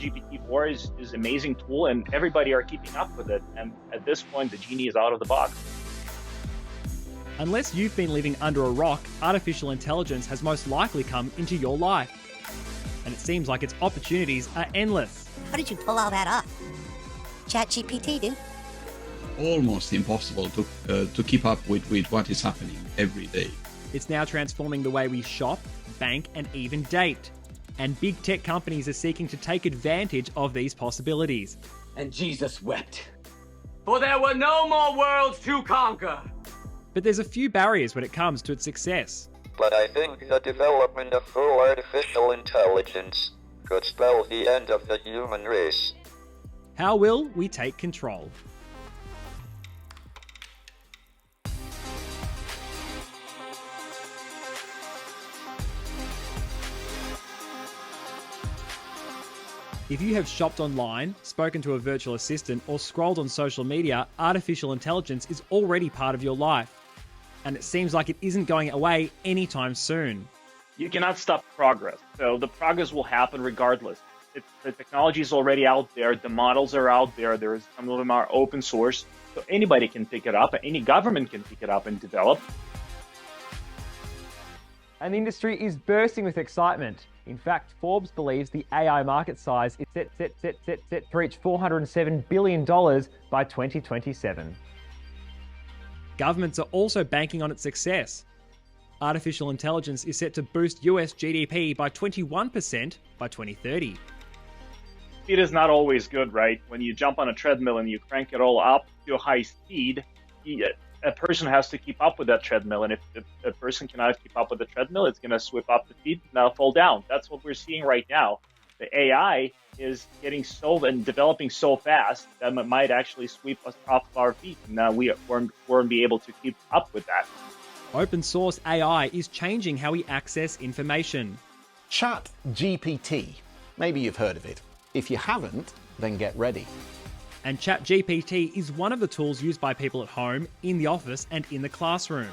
ChatGPT 4 is an amazing tool, and everybody are keeping up with it. And at this point, the genie is out of the box. Unless you've been living under a rock, artificial intelligence has most likely come into your life. And it seems like its opportunities are endless. How did you pull all that off? ChatGPT, dude. Almost impossible to keep up with what is happening every day. It's now transforming the way we shop, bank, and even date. And big tech companies are seeking to take advantage of these possibilities. And Jesus wept, for there were no more worlds to conquer. But there's a few barriers when it comes to its success. But I think the development of full artificial intelligence could spell the end of the human race. How will we take control? If you have shopped online, spoken to a virtual assistant, or scrolled on social media, artificial intelligence is already part of your life. And it seems like it isn't going away anytime soon. You cannot stop progress. So the progress will happen regardless. The technology is already out there. The models are out there. Some of them are open source. So anybody can pick it up. Any government can pick it up and develop. And the industry is bursting with excitement. In fact, Forbes believes the AI market size is set to reach $407 billion by 2027. Governments are also banking on its success. Artificial intelligence is set to boost US GDP by 21% by 2030. Speed is not always good, right? When you jump on a treadmill and you crank it all up to a high speed, a person has to keep up with that treadmill. And if a person cannot keep up with the treadmill, it's going to sweep up the feet and fall down. That's what we're seeing right now. The AI is getting and developing so fast that it might actually sweep us off of our feet. And we won't be able to keep up with that. Open source AI is changing how we access information. ChatGPT. Maybe you've heard of it. If you haven't, then get ready. And ChatGPT is one of the tools used by people at home, in the office, and in the classroom.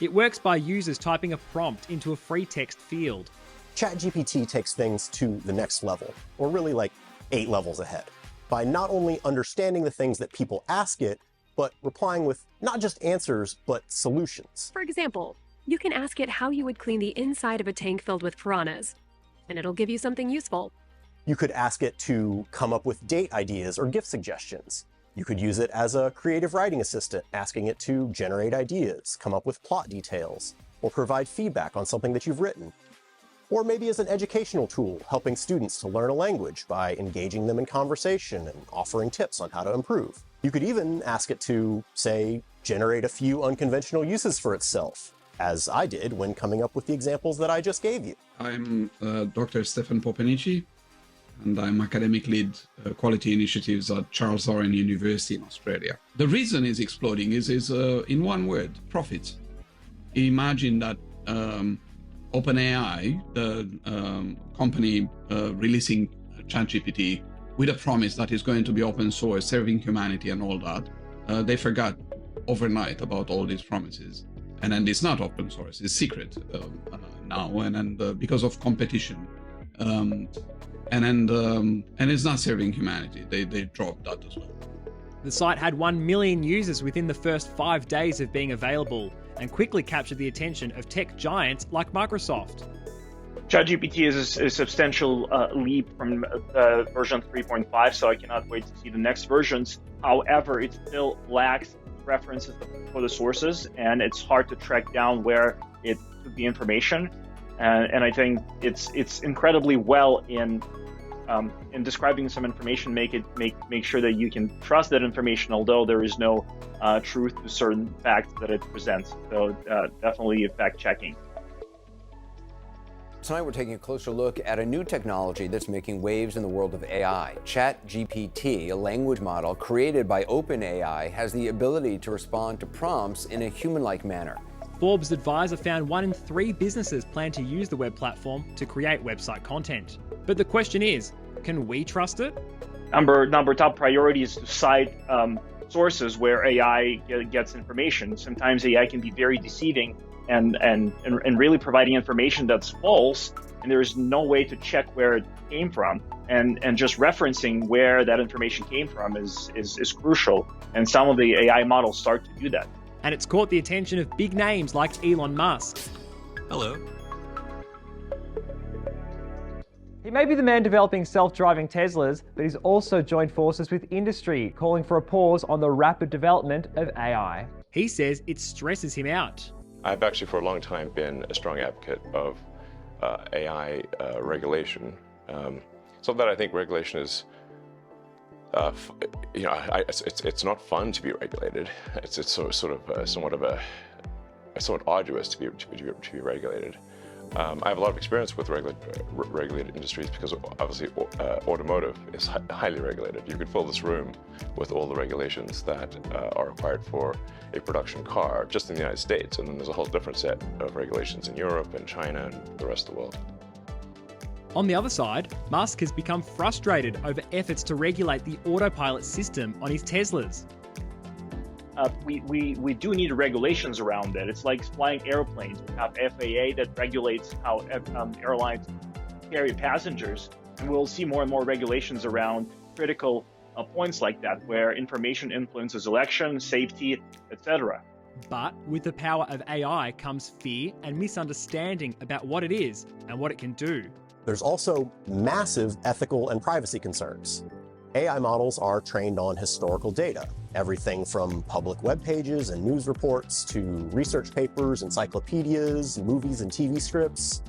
It works by users typing a prompt into a free text field. ChatGPT takes things to the next level, or really like 8 levels ahead, by not only understanding the things that people ask it, but replying with not just answers, but solutions. For example, you can ask it how you would clean the inside of a tank filled with piranhas, and it'll give you something useful. You could ask it to come up with date ideas or gift suggestions. You could use it as a creative writing assistant, asking it to generate ideas, come up with plot details, or provide feedback on something that you've written. Or maybe as an educational tool, helping students to learn a language by engaging them in conversation and offering tips on how to improve. You could even ask it to, say, generate a few unconventional uses for itself, as I did when coming up with the examples that I just gave you. I'm Dr. Stefan Popenici, and I'm academic lead quality initiatives at Charles Owen University in Australia. The reason it's exploding is in one word: profit. Imagine that OpenAI, the company releasing ChatGPT with a promise that it's going to be open source, serving humanity and all that, they forgot overnight about all these promises. And then it's not open source, it's secret now, and because of competition. And it's not serving humanity. They dropped that as well. The site had 1 million users within the first 5 days of being available, and quickly captured the attention of tech giants like Microsoft. ChatGPT is a substantial leap from version 3.5, so I cannot wait to see the next versions. However, it still lacks references for the sources, and it's hard to track down where it took the information. And I think it's incredibly well in describing some information, make sure that you can trust that information, although there is no truth to certain facts that it presents. So definitely fact checking. Tonight we're taking a closer look at a new technology that's making waves in the world of AI. ChatGPT, a language model created by OpenAI, has the ability to respond to prompts in a human-like manner. Forbes Advisor found 1 in 3 businesses plan to use the web platform to create website content. But the question is, can we trust it? Top priority is to cite sources where AI gets information. Sometimes AI can be very deceiving and really providing information that's false and there is no way to check where it came from. And just referencing where that information came from is crucial. And some of the AI models start to do that. And it's caught the attention of big names like Elon Musk. Hello. He may be the man developing self-driving Teslas, but he's also joined forces with industry, calling for a pause on the rapid development of AI. He says it stresses him out. I've actually for a long time been a strong advocate of AI regulation. So that I think regulation is, it's not fun to be regulated. It's somewhat arduous to be regulated. I have a lot of experience with regulated industries because obviously automotive is highly regulated. You could fill this room with all the regulations that are required for a production car just in the United States, and then there's a whole different set of regulations in Europe and China and the rest of the world. On the other side, Musk has become frustrated over efforts to regulate the autopilot system on his Teslas. We do need regulations around it. It's like flying airplanes. We have FAA that regulates how airlines carry passengers, and we'll see more and more regulations around critical points like that, where information influences election, safety, etc. But with the power of AI comes fear and misunderstanding about what it is and what it can do. There's also massive ethical and privacy concerns. AI models are trained on historical data, everything from public web pages and news reports to research papers, encyclopedias, movies and TV scripts,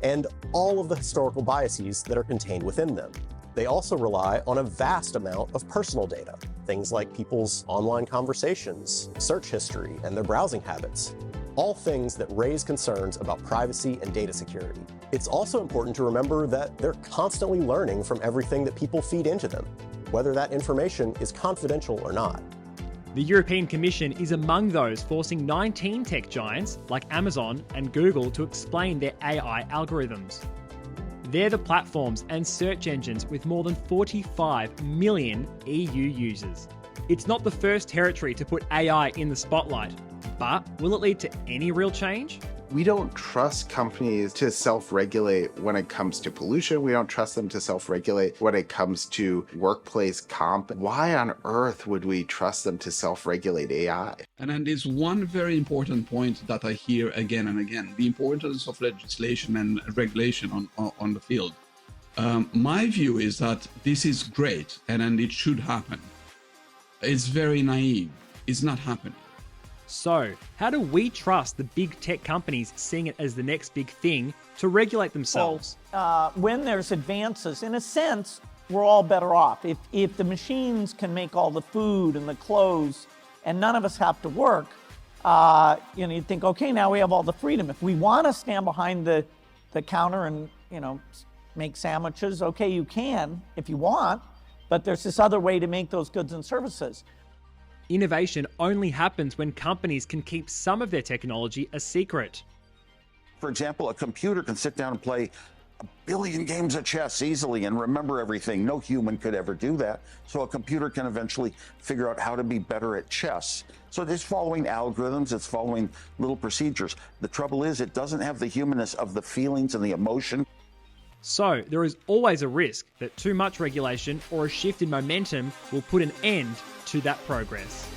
and all of the historical biases that are contained within them. They also rely on a vast amount of personal data, things like people's online conversations, search history, and their browsing habits, all things that raise concerns about privacy and data security. It's also important to remember that they're constantly learning from everything that people feed into them, whether that information is confidential or not. The European Commission is among those forcing 19 tech giants like Amazon and Google to explain their AI algorithms. They're the platforms and search engines with more than 45 million EU users. It's not the first territory to put AI in the spotlight, but will it lead to any real change? We don't trust companies to self-regulate when it comes to pollution. We don't trust them to self-regulate when it comes to workplace comp. Why on earth would we trust them to self-regulate AI? And then there's one very important point that I hear again and again, the importance of legislation and regulation on the field. My view is that this is great and it should happen. It's very naive. It's not happening. So, how do we trust the big tech companies seeing it as the next big thing to regulate themselves? When there's advances, in a sense, we're all better off. If the machines can make all the food and the clothes and none of us have to work, you'd think, okay, now we have all the freedom. If we want to stand behind the counter and, make sandwiches, okay, you can if you want, but there's this other way to make those goods and services. Innovation only happens when companies can keep some of their technology a secret. For example, a computer can sit down and play 1 billion games of chess easily and remember everything. No human could ever do that. So a computer can eventually figure out how to be better at chess. So it's following algorithms, it's following little procedures. The trouble is it doesn't have the humanness of the feelings and the emotion. So there is always a risk that too much regulation or a shift in momentum will put an end to that progress.